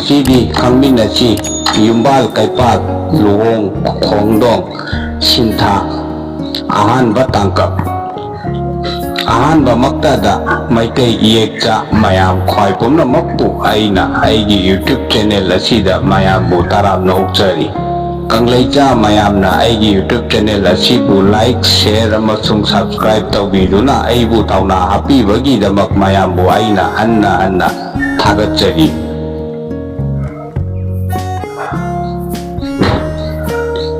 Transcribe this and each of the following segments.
ngasi khangminasi yumbal kaipak luhong khongdong sintha ahan batangkap ahan bamaktada maikai yekcha mayam khoi pumna makpu aina aigi YouTube channel asida mayam bu taram na ukchari kanglaicha mayam na aigi YouTube channel asibu like share amasung subscribe tawbiduna aibu tawna happy bagi damak mayam bu aina anna thagatchari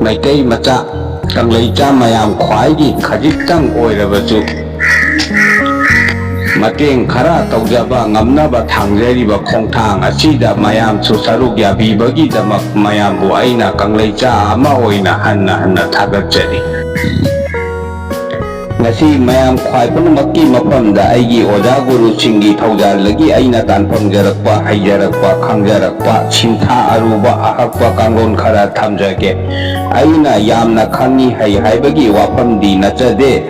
maikai macha kanglaicha mayam khwaigi khajitang oirabasu mateng khara tawjaba ngamnaba thangjariba khongthang asida mayam su saruk yabibagi damak mayam bu aina kanglaicha ama oina hanna thagatchari ngasi mayam khwai punamakki mafamda aigi oja guru singgi thaujalagi aina tanpamjarakpa haijarakpa khangjarakpa sintha aruba ahakpa kangon khara thamjage aina yamna khangi haibagi wafamdi nachade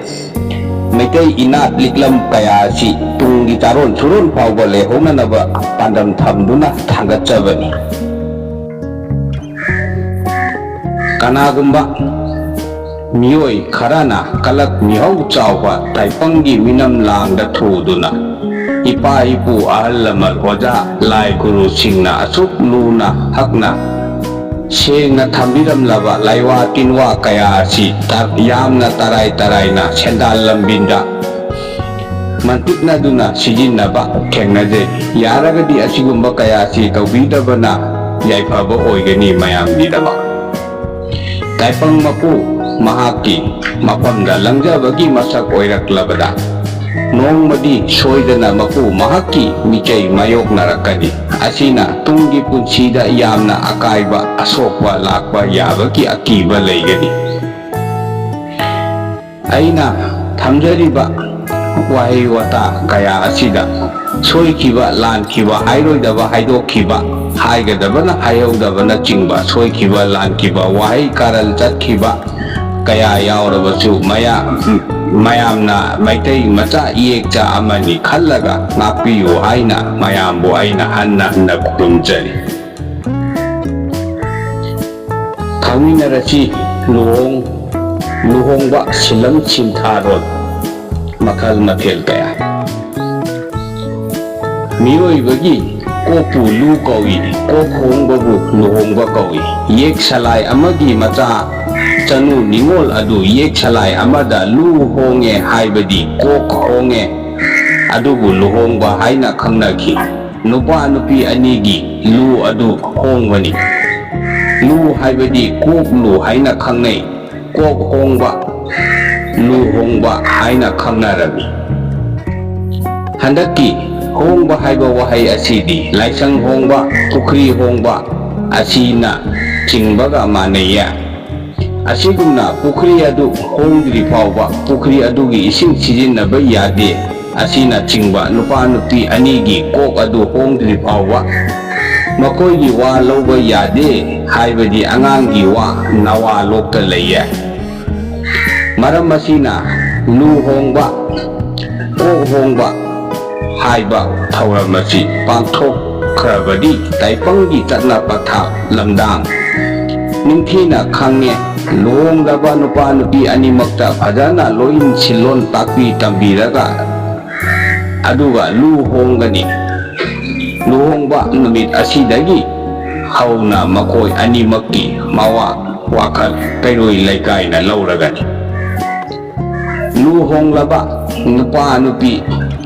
maikai inat liklam kaya si tunggi charon surun phauba lehonanaba pandam thamduna thangatchabani kanagumba miyoi kharana kalak mihau chawba taipangi minam langda thuduna ipa ipu ahal lamal oja lai guru singna asuk luna hakna sengna thambiram laba laiwa tinwa kaya si yamna tarai na sendal lambinda mantikna duna sijinaba thengnaje yaragadi asigumba kaya si tawbidabana yaifaba oigani mayamdidaba taipang mapu mahaki mafamda langjabagi masak oiraklabada nongmadi soidana mapu mahaki michai mayoknarakani asina tunggi punsida yamna akaiba asokwa lakba yabagi akiba leigani aina thamjariba wahi wata kaya asida soikiba lankiba hairoidaba haidokkiba haigadabana hayaudabana chingba soikiba lankiba wahi karal chatkiba kaya yaurabasu mayamna maitai macha yekcha amani khallaga ngapiyu aina mayambu aina hanna khurumjari khangminarasi luhongba silam chintharot makal mathel kaya miyoibagi kopu lu kawi kokhongbabu luhongba kawi yek salai amagi macha chanu ningol adu yek salai amada lu honge haibadi kok honge adubu luhongba haina khangnaki nupa nupi anigi lu adu hongwani lu haibadi kok lu haina khangnai kok hongba lu hongba haina khangnarami handaki hongba haiba wahai asidi laisang hongba pukri hongba asina chingbaga manaya asigumna pukri adu hongdri phauba pukri adugi ising sijinnaba yade asina chingba nupa nupi anigi kok adu hongdri phauba makoigi wa lauba yade haibadi angangi wa nawa lokta leye maram asina lu hongba kok hongba haiba thauramasi pangthok khrabadi taipangi chatna patha lamdang ningthina khange luhongdaba nupa nupi animakta phajana loin silon takpi tambiraga aduga luhongani luhongba numit asidagi hauna makoi animakki mawa wakal kairoi laikai na lauragani luhonglaba nupa nupi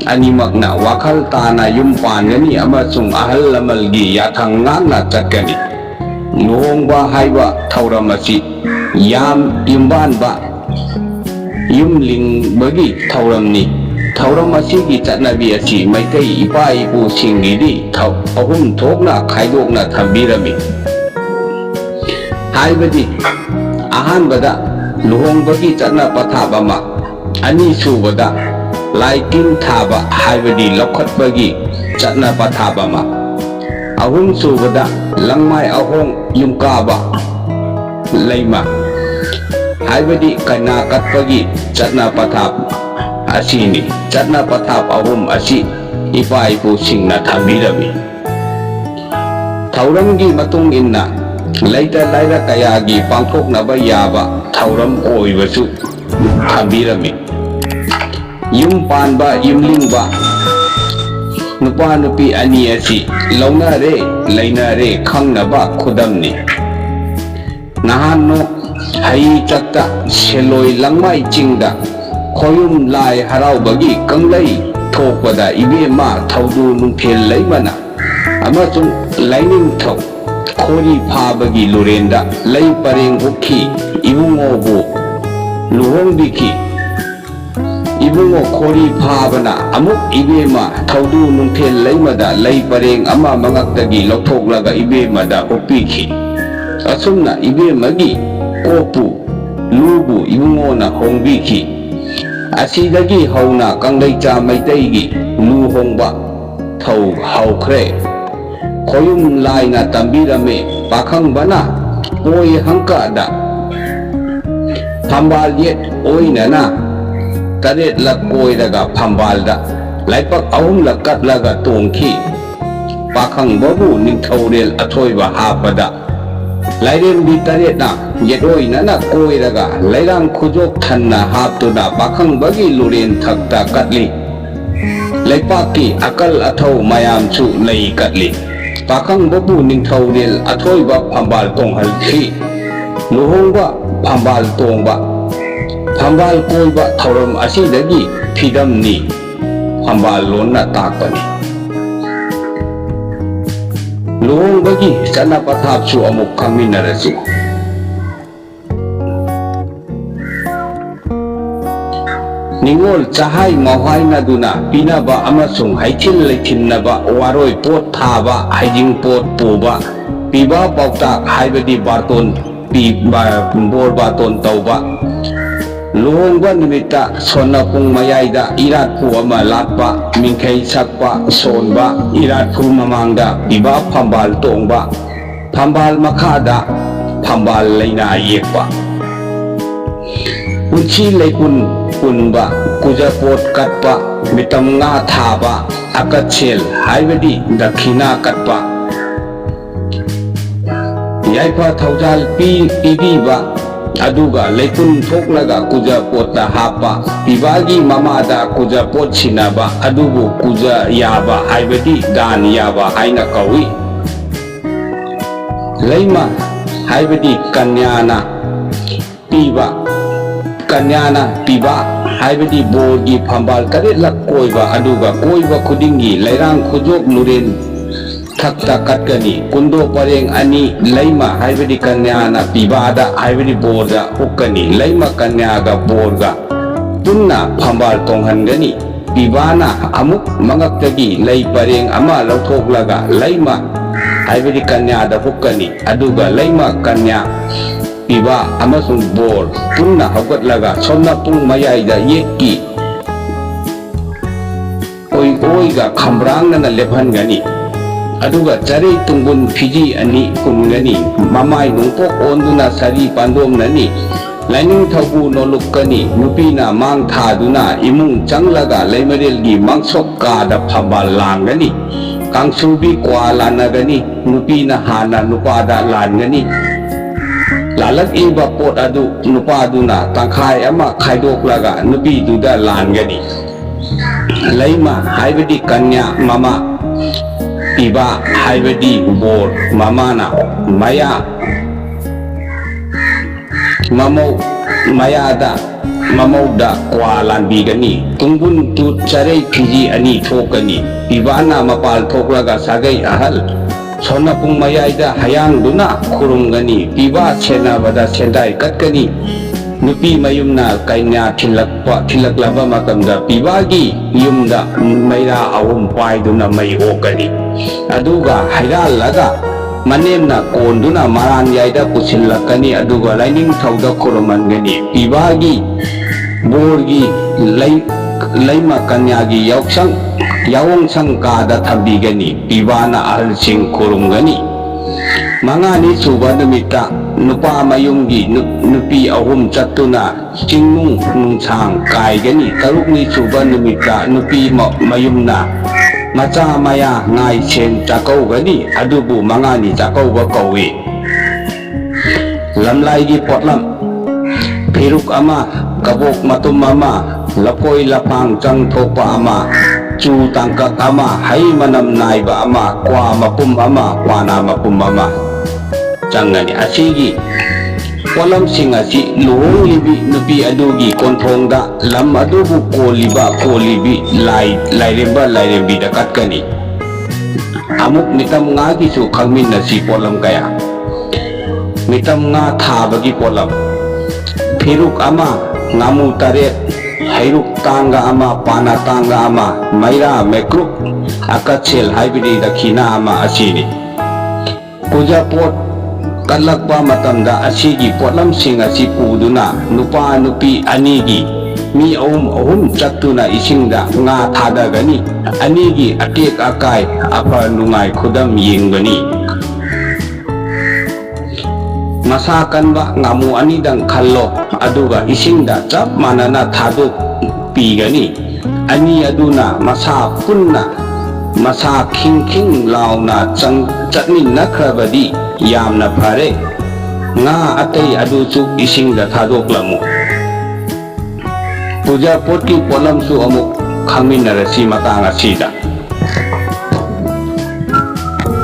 animakna wakal tana yumpangani amasung ahal lamalgi yathang ngana chatkani luhongba haiba thauramasi yam imbanba yumling bagi thauramni thauramasi gi chatnabi asi maikai ipa ipu singidi ahum thokna khaidokna thambirami haibadi ahanbada luhongbagi chatna pathabama ani subada laikin thaba haibadi lokhatbagi chatna pathabama ahum subada langmai ahong yumkaba leima haibadi kana katpagi chatna pathap asini chatna pathap ahum asi ipa ipu singna thambirami ꯊꯧꯔꯝꯒꯤ ꯃꯇꯨꯡ ꯏꯟꯅ ꯂꯩꯇ ꯂꯥꯏꯔ ꯀꯌꯥꯒꯤ ꯄꯥꯡꯊꯣꯛꯅꯕ ꯌꯥꯕ ꯊꯧꯔꯝ ꯑꯣꯏꯕꯁꯨ ꯊꯝꯕꯤꯔꯝꯃꯤ꯫ ꯌꯨꯝ ꯄꯥꯟꯕ ꯌꯨꯝꯂꯤꯡꯕ ꯅꯨꯄꯥ ꯅꯨꯄꯤ ꯑꯅꯤ ꯑꯁꯤ ꯂꯧꯅꯔꯦ ꯂꯩꯅꯔꯦ ꯈꯪꯅꯕ ꯈꯨꯗꯝꯅꯤ꯫ ꯅꯍꯥꯟꯅꯣ ꯍꯩꯆꯠꯇ ꯁꯦꯂꯣꯏ ꯂꯪꯃꯥꯏ ꯆꯤꯡꯗ ꯈꯣꯌꯨꯝ ꯂꯥꯏ ꯍꯔꯥꯎꯕꯒꯤ ꯀꯪꯂꯩ ꯊꯣꯛꯄꯗ ꯏꯕꯦꯝꯃ ꯊꯧꯗꯨ ꯅꯨꯡꯊꯦꯜ ꯂꯩꯃꯅ ꯑꯃꯁꯨꯡ ꯂꯥꯏꯅꯤꯡꯊꯧ ꯈꯣꯔꯤ ꯐꯥꯕꯒꯤ ꯂꯨꯔꯦꯟꯗ ꯂꯩ ꯄꯔꯦꯡ ꯍꯨꯛꯈꯤ ꯏꯕꯨꯡꯉꯣꯕꯨ ꯂꯨꯍꯣꯡꯕꯤꯈꯤ꯫ ꯏꯕꯨꯡꯉꯣ ꯈꯣꯔꯤ ꯐꯥꯕꯅ ꯑꯃꯨꯛ ꯏꯕꯦꯝꯃ ꯊꯧꯗꯨ ꯅꯨꯡꯊꯦꯜ ꯂꯩꯃꯗ ꯂꯩ ꯄꯔꯦꯡ ꯑꯃ ꯃꯉꯛꯇꯒꯤ ꯂꯧꯊꯣꯛꯂꯒ ꯏꯕꯦꯝꯃꯗ ꯍꯨꯛꯄꯤꯈꯤ꯫ ꯑꯁꯨꯝꯅ ꯏꯕꯦꯝꯃꯒꯤ ꯀꯣꯛꯄꯨ ꯂꯨꯕꯨ ꯏꯕꯨꯡꯉꯣꯅ ꯍꯣꯡꯕꯤꯈꯤ꯫ ꯑꯁꯤꯗꯒꯤ ꯍꯧꯅ ꯀꯪꯂꯩꯆꯥ ꯃꯩꯇꯩꯒꯤ ꯂꯨꯍꯣꯡꯕ ꯊꯧ ꯍꯧꯈ꯭ꯔꯦ꯫ ꯈꯣꯌꯨꯝ ꯂꯥꯏꯅ ꯇꯝꯕꯤꯔꯝꯃꯦ ꯄꯥꯈꯪꯕꯅ ꯑꯣꯏ ꯍꯪꯀꯗ ꯐꯝꯕꯥꯜ ꯌꯦꯠ ꯑꯣꯏꯅꯅ ꯇꯔꯦꯠꯂꯛ ꯀꯣꯏꯔꯒ ꯐꯝꯕꯥꯜꯗ ꯂꯥꯏꯄꯛ ꯑꯍꯨꯝꯂꯛ ꯀꯠꯂꯒ ꯇꯣꯡꯈꯤ꯫ ꯄꯥꯈꯪꯕꯕꯨ ꯅꯤꯡꯊꯧꯔꯦꯜ ꯑꯊꯣꯏꯕ ꯍꯥꯞꯄꯗ ꯂꯥꯏꯔꯦꯝꯕꯤ ꯇꯔꯦꯠꯅ ꯌꯦꯠꯑꯣꯏꯅꯅ ꯀꯣꯏꯔꯒ ꯂꯩꯔꯥꯡ ꯈꯨꯖꯣꯛ ꯊꯟꯅ ꯍꯥꯞꯇꯨꯅ ꯄꯥꯈꯪꯕꯒꯤ ꯂꯨꯔꯦꯟ ꯊꯛꯇ ꯀꯠꯂꯤ꯫ ꯂꯩꯄꯥꯛꯀꯤ ꯑꯀꯜ ꯑꯊꯧ ꯃꯌꯥꯝꯁꯨ ꯂꯩ ꯀꯠꯂꯤ꯫ ꯄꯥꯈꯪꯕꯕꯨ ꯅꯤꯡꯊꯧꯔꯦꯜ ꯑꯊꯣꯏꯕ ꯐꯝꯕꯥꯜ ꯇꯣꯡꯍꯜꯈꯤ꯫ ꯂꯨꯍꯣꯡꯕ ꯐꯝꯕꯥꯜ ꯇꯣꯡꯕ ꯐꯝꯕꯥꯜ ꯀꯣꯏꯕ ꯊꯧꯔꯝ ꯑꯁꯤꯗꯒꯤ ꯐꯤꯗꯝꯅꯤ ꯐꯝꯕꯥꯜ ꯂꯣꯟꯅ ꯇꯥꯛꯄꯅꯤ꯫ ꯂꯨꯍꯣꯡꯕꯒꯤ ꯆꯠꯅ ꯄꯊꯥꯞꯁꯨ ꯑꯃꯨꯛ ꯈꯪꯃꯤꯟꯅꯔꯁꯤ꯫ ꯅꯤꯉꯣꯜ ꯆꯥꯍꯥꯏ ꯃꯥꯎꯍꯥꯏꯅꯗꯨꯅ ꯄꯤꯅꯕ ꯑꯃꯁꯨꯡ ꯍꯩꯊꯤꯜ ꯂꯩꯊꯤꯟꯅꯕ ꯋꯥꯔꯣꯏ ꯄꯣꯠ ꯊꯥꯕ ꯍꯩꯖꯤꯡ ꯄꯣꯠ ꯄꯨꯕ ꯄꯤꯕꯥ ꯄꯥꯎꯇꯥꯛ ꯍꯥꯏꯕꯗꯤ ꯕꯥꯔꯇꯣꯟ ꯕꯣꯔ ꯕꯥꯇꯣꯟ ꯇꯧꯕ꯫ ꯂꯨꯍꯣꯡꯕ ꯅꯨꯃꯤꯠꯇ ꯁꯣꯟꯅꯄꯨꯡ ꯃꯌꯥꯏꯗ ꯏꯔꯥꯠꯄꯨ ꯑꯃ ꯂꯥꯠꯄ ꯃꯤꯡꯈꯩ ꯁꯛꯄ ꯁꯣꯟꯕ ꯏꯔꯥꯠꯄꯨ ꯃꯃꯥꯡꯗ ꯄꯤꯕꯥ ꯐꯝꯕꯥꯜ ꯇꯣꯡꯕ ꯐꯝꯕꯥꯜ ꯃꯈꯥꯗ ꯐꯝꯕꯥꯜ ꯂꯩꯅꯥ ꯌꯦꯛꯄ꯫ ꯄꯨꯟꯁꯤ ꯂꯩꯄꯨꯟ ꯄꯨꯟꯕ ꯀꯨꯖꯄꯣꯠ ꯀꯠꯄ ꯃꯤꯇꯝ ꯉꯥ ꯊꯥꯕ ꯑꯀꯠꯁꯦꯜ ꯍꯥꯏꯕꯗꯤ ꯗꯈꯤꯅꯥ ꯀꯠꯄ꯫ ꯌꯥꯏꯐ ꯊꯧꯖꯥꯜ ꯄꯤꯕꯤꯕ ꯑꯗꯨꯒ ꯂꯩꯄꯨꯟ ꯊꯣꯛꯂꯒ ꯀꯨꯖꯄꯣꯠꯇ ꯍꯥꯞꯄ꯫ ꯄꯤꯕꯥꯒꯤ ꯃꯃꯥꯗ ꯀꯨꯖꯄꯣꯠ ꯁꯤꯟꯅꯕ ꯑꯗꯨꯕꯨ ꯀꯨꯖ ꯌꯥꯕ ꯍꯥꯏꯕꯗꯤ ꯗꯥꯟ ꯌꯥꯕ ꯍꯥꯏꯅ ꯀꯧꯏ꯫ ꯂꯩꯃ ꯍꯥꯏꯕꯗꯤ ꯀꯟꯌꯥꯅ ꯄꯤꯕ ꯀꯟꯌꯥꯅ ꯄꯤꯕ ꯍꯥꯏꯕꯗꯤ ꯕꯣꯔꯒꯤ ꯐꯝꯕꯥꯜ ꯇꯔꯦꯠꯂꯛ ꯀꯣꯏꯕ ꯑꯗꯨꯒ ꯀꯣꯏꯕ ꯈꯨꯗꯤꯡꯒꯤ ꯂꯩꯔꯥꯡ ꯈꯨꯖꯣꯛ ꯂꯨꯔꯦꯟ ꯊꯛꯇ ꯀꯠꯀꯅꯤ꯫ ꯀꯨꯟꯗꯣ ꯄꯔꯦꯡ ꯑꯅꯤ ꯂꯩꯃ ꯍꯥꯏꯕꯗꯤ ꯀꯟꯌꯥꯅ ꯄꯤꯕꯥꯗ ꯍꯥꯏꯕꯗꯤ ꯕꯣꯔꯗ ꯍꯨꯛꯀꯅꯤ꯫ ꯂꯩꯃ ꯀꯟꯌꯥꯒ ꯕꯣꯔꯒ ꯄꯨꯟꯅ ꯐꯝꯕꯥꯜ ꯇꯣꯡꯍꯟꯒꯅꯤ꯫ ꯄꯤꯕꯥꯅ ꯑꯃꯨꯛ ꯃꯉꯛꯇꯒꯤ ꯂꯩ ꯄꯔꯦꯡ ꯑꯃ ꯂꯧꯊꯣꯛꯂꯒ ꯂꯩꯃ ꯍꯥꯏꯕꯗꯤ ꯀꯟꯌꯥꯗ ꯍꯨꯛꯀꯅꯤ꯫ ꯑꯗꯨꯒ ꯂꯩꯃ ꯀꯟꯌꯥ ꯄꯤꯕꯥ ꯑꯃꯁꯨꯡ ꯕꯣꯔ ꯄꯨꯟꯅ ꯍꯧꯒꯠꯂꯒ ꯁꯣꯟꯅꯄꯨꯡ ꯃꯌꯥꯏꯗ ꯌꯦꯠꯀꯤ ꯑꯣꯏꯒ ꯈꯝꯕ꯭ꯔꯥꯡꯅꯅ ꯂꯦꯞꯍꯟꯒꯅꯤ꯫ ꯑꯗꯨꯒ ꯆꯔꯩ ꯇꯨꯡꯒꯨꯟ ꯐꯤꯖꯤ ꯑꯅꯤ ꯄꯨꯟꯒꯅꯤ꯫ ꯃꯃꯥꯏ ꯅꯣꯡꯄꯣꯛ ꯑꯣꯟꯗꯨꯅ ꯁꯥꯔꯤ ꯄꯥꯟꯗꯣꯝꯅꯅꯤ꯫ ꯂꯥꯏꯅꯤꯡꯊꯧꯕꯨ ꯅꯣꯂꯨꯛꯀꯅꯤ꯫ ꯅꯨꯄꯤꯅ ꯃꯥꯡ ꯊꯥꯗꯨꯅ ꯏꯃꯨꯡ ꯆꯪꯂꯒ ꯂꯩꯃꯔꯦꯜꯒꯤ ꯃꯥꯡꯁꯣꯛ ꯀꯥꯗ ꯐꯝꯕꯥꯜ ꯂꯥꯡꯒꯅꯤ꯫ ꯀꯥꯡꯁꯨꯕꯤ ꯀ꯭ꯋꯥ ꯂꯥꯟꯅꯒꯅꯤ꯫ ꯅꯨꯄꯤꯅ ꯍꯥꯟꯅ ꯅꯨꯄꯥꯗ ꯂꯥꯟꯒꯅꯤ꯫ ꯂꯥꯜꯂꯛꯏꯕ ꯄꯣꯠ ꯑꯗꯨ ꯅꯨꯄꯥꯗꯨꯅ ꯇꯪꯈꯥꯏ ꯑꯃ ꯈꯥꯏꯗꯣꯛꯂꯒ ꯅꯨꯄꯤꯗꯨꯗ ꯂꯥꯟꯒꯅꯤ꯫ ꯂꯩꯃ ꯍꯥꯏꯕꯗꯤ ꯀꯟꯌꯥ ꯃꯃꯥ ꯄꯤꯕꯥ ꯍꯥꯏꯕꯗꯤ ꯕꯣꯔ ꯃꯃꯥꯅ ꯃꯃꯧꯗ ꯀ꯭ꯋꯥ ꯂꯥꯟꯕꯤꯒꯅꯤ꯫ ꯇꯨꯡꯒꯨꯟ ꯇꯨꯠ ꯆꯔꯩ ꯐꯤꯖꯤ ꯑꯅꯤ ꯊꯣꯛꯀꯅꯤ꯫ ꯄꯤꯕꯥꯅ ꯃꯄꯥꯜ ꯊꯣꯛꯂꯒ ꯁꯥꯒꯩ ꯑꯍꯜ ꯁꯣꯟꯅꯄꯨꯡ ꯃꯌꯥꯏꯗ ꯍꯌꯥꯡꯗꯨꯅ ꯈꯨꯔꯨꯝꯒꯅꯤ꯫ ꯄꯤꯕꯥ ꯁꯦꯟꯅꯕꯗ ꯁꯦꯟꯗꯥꯏ ꯀꯠꯀꯅꯤ꯫ ꯅꯨꯄꯤ ꯃꯌꯨꯝꯅ ꯀꯩꯅꯥ ꯊꯤꯜꯂꯛꯂꯕ ꯃꯇꯝꯗ ꯄꯤꯕꯥꯒꯤ ꯌꯨꯝꯗ ꯃꯩꯔꯥ ꯑꯍꯨꯝ ꯄꯥꯏꯗꯨꯅ ꯃꯩ ꯑꯣꯛꯀꯅꯤ꯫ ꯑꯗꯨꯒ ꯍꯩꯔꯥꯜꯂꯒ ꯃꯅꯦꯝꯅ ꯀꯣꯟꯗꯨꯅ ꯃꯔꯥꯟꯌꯥꯏꯗ ꯄꯨꯁꯤꯜꯂꯛꯀꯅꯤ꯫ ꯑꯗꯨꯒ ꯂꯥꯏꯅꯤꯡꯊꯧꯗ ꯈꯨꯔꯨꯝꯍꯟꯒꯅꯤ꯫ ꯄꯤꯕꯥꯒꯤ ꯕꯣꯔꯒꯤ ꯂꯩꯃ ꯀꯟꯌꯥꯒꯤ ꯌꯥꯑꯣꯡꯁꯪ ꯀꯥꯗ ꯊꯝꯕꯤꯒꯅꯤ꯫ ꯄꯤꯕꯥꯅ ꯑꯍꯜꯁꯤꯡ ꯈꯨꯔꯨꯝꯒꯅꯤ꯫ ꯃꯉꯥꯅꯤ ꯁꯨꯕ ꯅꯨꯃꯤꯠꯇ ꯅꯨꯄꯥ ꯃꯌꯨꯝꯒꯤ ꯅꯨꯄꯤ ꯑꯍꯨꯝ ꯆꯠꯇꯨꯅ ꯆꯤꯡꯅꯨꯡ ꯅꯨꯡꯁꯥꯡ ꯀꯥꯏꯒꯅꯤ꯫ ꯇꯔꯨꯛꯅꯤ ꯁꯨꯕ ꯅꯨꯃꯤꯠꯇ ꯅꯨꯄꯤ ꯃꯌꯨꯝꯅ macha maya ngai chen chakauwani adubu mangani chakauwa kauwi lamlai gi potlam phiruk ama kabok matum ama lapoi lapang chang thopa ama chu tangkak ama hai manam naiba ama kwa mapum ama kwana mapum ama changani asigi polam sing asi luhong libi nupi adugi konthongda lam adubu kolibi lairembi dakat kani amuk mitam nga gisu khangmin na si polam kaya mitam nga thabagi polam phiruk ama ngamu taret hairuk tanga ama pana tanga ama maira mekruk akachel haibidi dakhina ama asini puja pot kalakpa matamda asigi potlam sing asi puduna nupa nupi anigi mi ahum chattuna isingda nga thadagani anigi atek akai apa nungai khudam yengbani masa kanba ngamu anidang khallo aduga isingda chap manana thaduk pigani ani aduna masa punna masa king launa chatmin nakhrabadi yamna phare nga atei aduchu isingda thadoklamu puja poti polam su amuk khangminarasi matang asida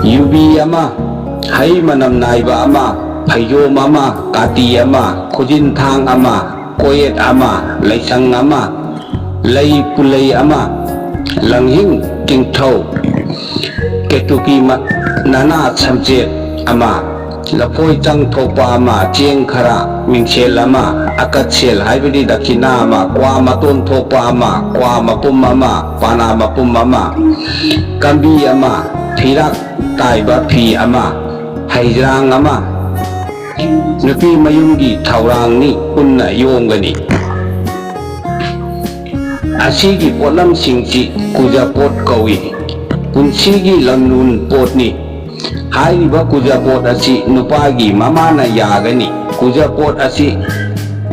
yubi ama hai manam naiba ama phaiyo mama kati ama khujin thang ama koyet ama laisang ama lei pulei ama langhing tingthau ketuki ma nana samjet ama lapoi chang thopa ama cheng khara mingchel ama akachel haibidi dakhina ama kwa maton thopa ama kwa mapum ama pana mapum ama kambi ama thirak taiba phi ama haijrang ama nupi mayumgi thaurang ni punna yomgani asigi polam singchi kuja pot kawi punsigi lamnun pot ni haiba kuja pot asi nupagi mamana yagani kuja pot asi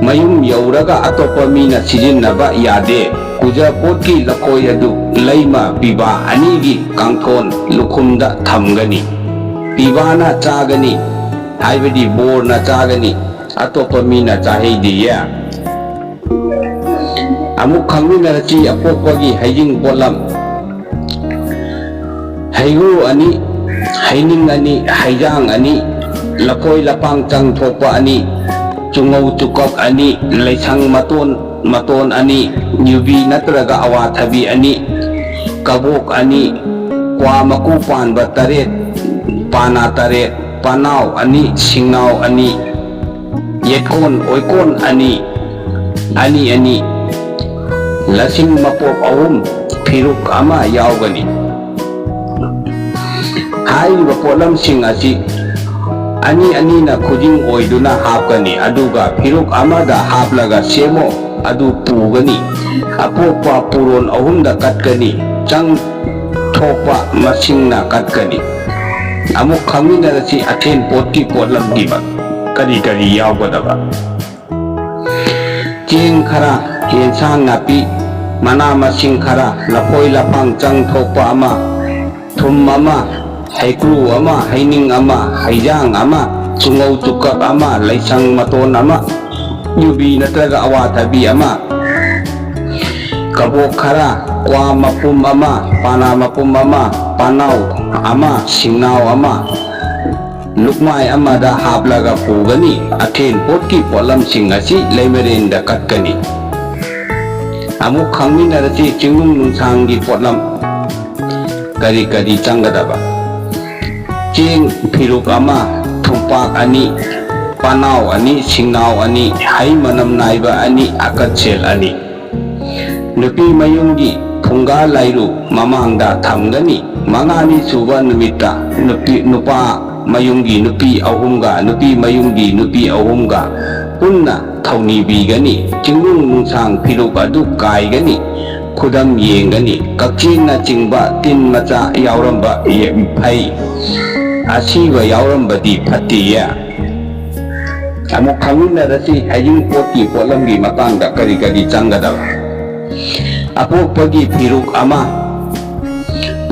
mayum yauraga atopa mina sijinnaba yade kuja pot ki lakoi adu laima piba anigi kangthon lukhumda thamgani pibana chagani haibadi borna chagani atopa mina chaheidiya amuk khangminarasi apokpagi haijing polam haigu ani haining ani haijang ani lapoi lapang chang thopa ani chungau chukak ani laisang maton ani nyubi natraga awathabi ani kabok ani kwa maku panba taret pana taret panau ani singnau ani yetkon oikon ani lasing mapop ahum phiruk ama yaugani haiba polam sing asi ani na khujing oiduna hapkani aduga phiruk amada haplaga semo adu pugani apopa puron ahumda katkani chang thopa masingna katkani amuk khangminarasi athen poti polam diba kari yaugadaba cheng khara hensang napi mana masing khara lapoi lapang chang thopa ama thum ama haikru ama haining ama haijang ama chungau chukak ama laisang maton ama yubi natraga awathabi ama kabok khara kwa mapum ama pana mapum ama panau ama singnau ama lukmai amada haplaga pugani athen potki polam singasi leimerenda katkani amuk khangminarasi chingum nungsangi polam kari changadaba cheng phiruk ama thumpak ani panau ani singnau ani hai manam naiba ani akachel ani nupi mayunggi phunga lairu mamangda thamgani mangani suba numita nupa mayunggi nupi ahumga punna thauni bigani chingung nungsang phiruk adu kaigani khudam yengani kakchina chingba tin macha yauramba phai asiba yaurambadi phatiya amuk khangminarasi haijing poti polamgi matangda kari changadaba apokpagi phiruk ama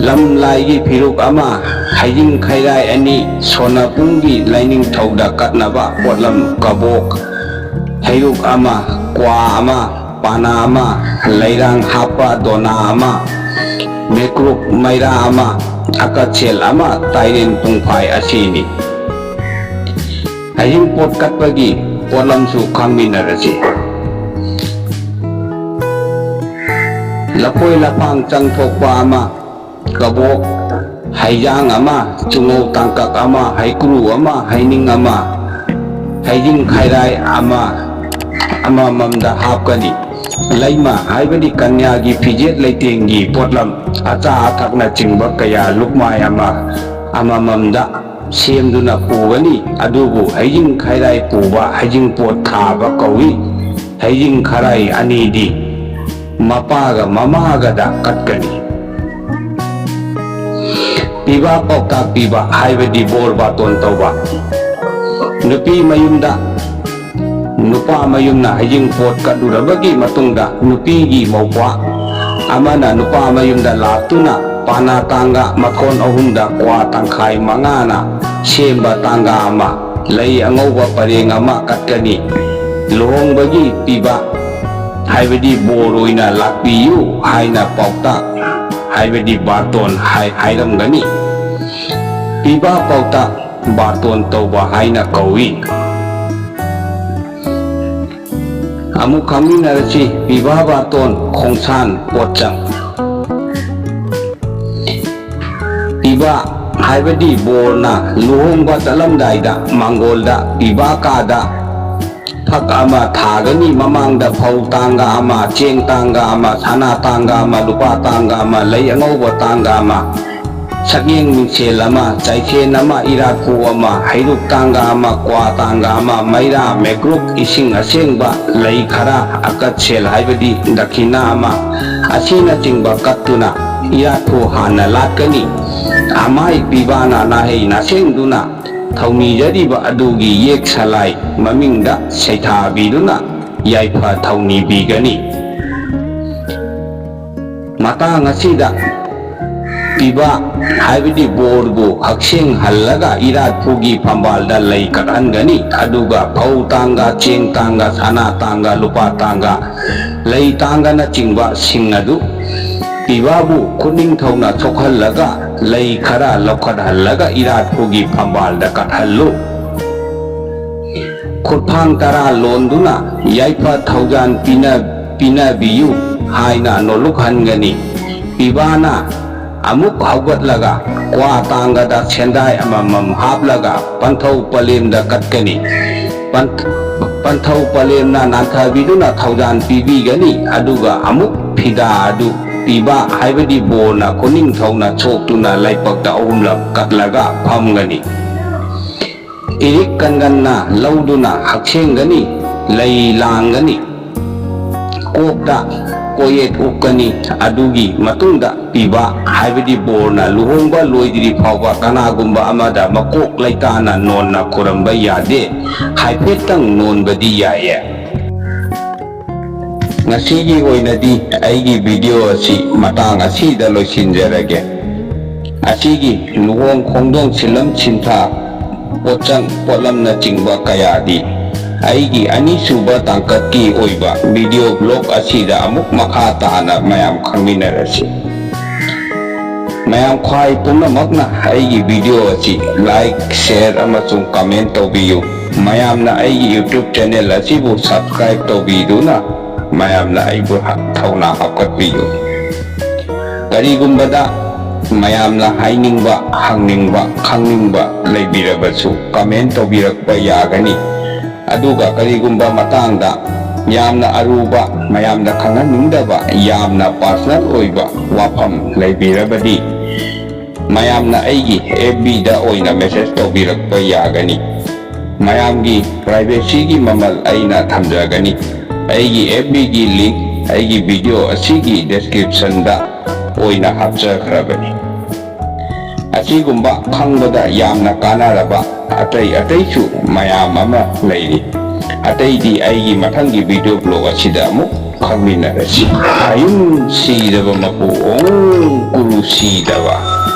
lam laigi phiruk ama haijing khairai ani sonapunggi laining thauda katnaba potlam kabok hairuk ama kwa ama pana ama lairang hapa dona ama mekruk maira ama akachel ama tairen pungphai asini haijing pot katpagi potlam su khangminarasi lapoi lapang changthokpa ama kabok haijang ama chungo tangkak ama haikru ama haining ama haijing khairai ama mamda hapkani laima haibadi kanyagi fijet leitengi potlam acha athakna chingba kaya lukmai ama mamda semduna pugani adubu haijing khairai puba haijing pot thaba kawi haijing khairai anidi mapaga mamaga da katkani piba pauta piba haibadi bor baton tauba nupi mayumda nupa mayumna haijing pot kadurabagi matungda nupi gi mawpa amana nupa mayumda latuna pana tangga mathon ahumda kwa tangkhai mangana semba tangga ama lei angauba pareng ama katkani lohongbagi piba haibadi boroina lakpiyu haina pauta haibadi baton hairamgani piba pauta baton tauba haina kawi amuk khaminarasi piba baton khongsan potchang piba haibadi borna luhongba talamdaida mangolda piba kada thak ama thagani mamangda phau tangga ama cheng tangga ama sana tangga ama lupa tangga ama lei angauba tangga ama sagyeng mingsel ama chaichen ama iratku ama hairuk tangga ama kwa tangga ama maira mekruk ising asengba lei khara akachel haibadi dakhina ama asina chingba kattuna iratku hana latkani amai pibana nahei nasengduna thawni jariba adugi yek salai mamingda seithabiduna yaifa thawni bigani matang asida piba haibadi borbu hakseng hallaga iratpugi pambalda lei kathangani aduga phau tangga cheng tangga sana tangga lupa tangga lei tangga na chingba singadu pibabu kuning thawna chokhallaga lei khara lokhathalaga iratpugi pambalda kathallu khutphang tara londuna yaifa thaujan pina biyu haina nolukhangani pibana amuk haugatlaga kwa tangada sendai amamam haplaga panthau palemda katkani panthau palemna nanthabiduna thaujan pibigani aduga amuk phida adu piba haibadi bona kuning thauna choktuna laipakta ahumlak katlaga phamgani irik kanganna lauduna haksengani lei langani kokta koyet ukani adugi matungda piba haibadi borna luhongba loidiri phawba kanagumba amada makok laitana nonna khuramba yade haifetang nonbadi yaye ngasigi oinadi aigi video asi matang asida loisinjarage asigi luhong khongdong silam chintha pochang polamna chingba kayadi aigi anisuba tangkatki oiba video blog asida amuk makha tana mayam khangminarasi mayam khwai punamakna aigi video asi like share amasung comment tawbiyu mayamna aigi youtube channel asibu subscribe tawbiduna mayamna aibu thauna hapkatbiyu karigumbada mayamna hainingba hangningba khangningba leibirabasu comment tawbirakpa yagani aduga karigumba matangda yamna aruba mayamna khanganingdaba yamna personal oiba wafam leibirabadi mayamna aigi FB da oina message tawbirakpa yagani mayamgi privacy gi mamal aina thamjagani aigi FB gi link aigi video asigi description da oina hapchakrabani asigumba khangbada yamna kanaraba ataisu mayam ama leiri ataidi aigi mathangi video blog asida amu खौमिनरसि आयुं Sidaba मपु ओं गुरु सिदब